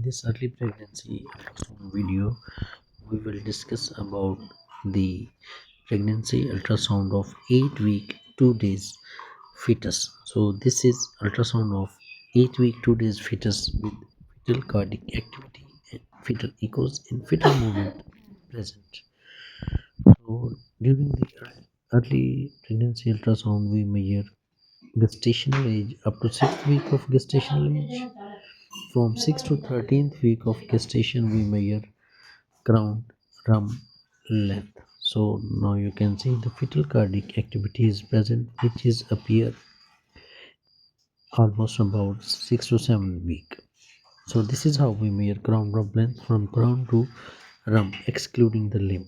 this early pregnancy ultrasound video, we will discuss about the pregnancy ultrasound of 8 week 2 days fetus. So this is ultrasound of 8 week 2 days fetus with fetal cardiac activity and fetal echoes in fetal movement present. So during the early pregnancy ultrasound, we measure gestational age up to 6th week of gestational age. From 6th to 13th week of gestation, we measure crown rump length. So now you can see the fetal cardiac activity is present, which is appear almost about 6 to 7 week. So this is how we measure crown rump length from crown to rump, excluding the limb.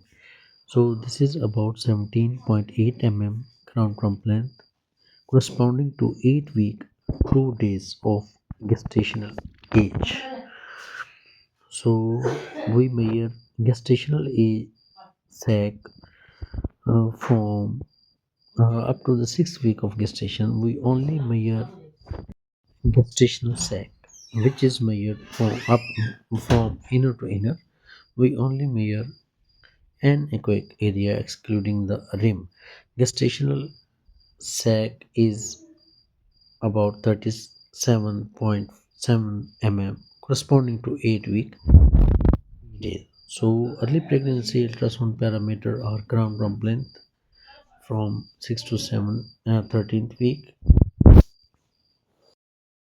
So this is about 17.8 mm crown rump length, corresponding to 8 week 2 days of gestational age. So we measure gestational age sac from up to the 6th week of gestation. We only measure gestational sac, which is measured from inner to inner. We only measure anechoic area excluding the rim. Gestational sac is about 37.7 mm, corresponding to 8 week days. So early pregnancy ultrasound parameter are crown rump length from 6 to 7 13th week.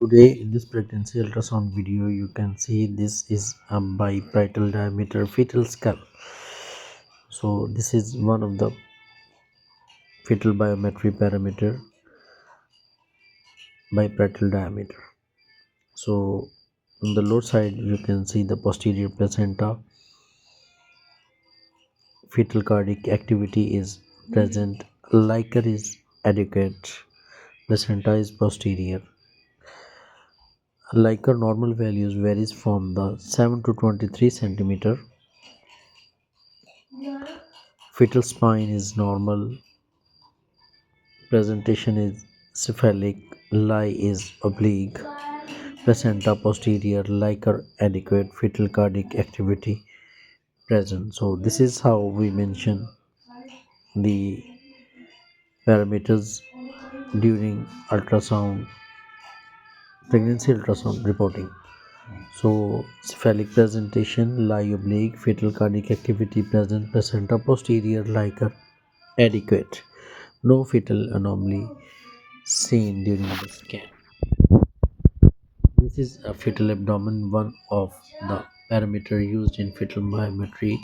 Today in this pregnancy ultrasound video you can see this is a biparietal diameter fetal skull. So this is one of the fetal biometry parameter, biparietal diameter. So on the lower side you can see the posterior placenta, fetal cardiac activity is present, liquor is adequate, placenta is posterior. Liquor normal values varies from the 7 to 23 centimeter. Fetal spine is normal, presentation is cephalic, lie is oblique, placenta posterior, liquor adequate, fetal cardiac activity present. So this is how we mention the parameters during ultrasound, pregnancy ultrasound reporting. So cephalic presentation, lie oblique, fetal cardiac activity present, placenta posterior, liquor adequate, no fetal anomaly seen during the scan. This is a fetal abdomen, one of the parameter used in fetal biometry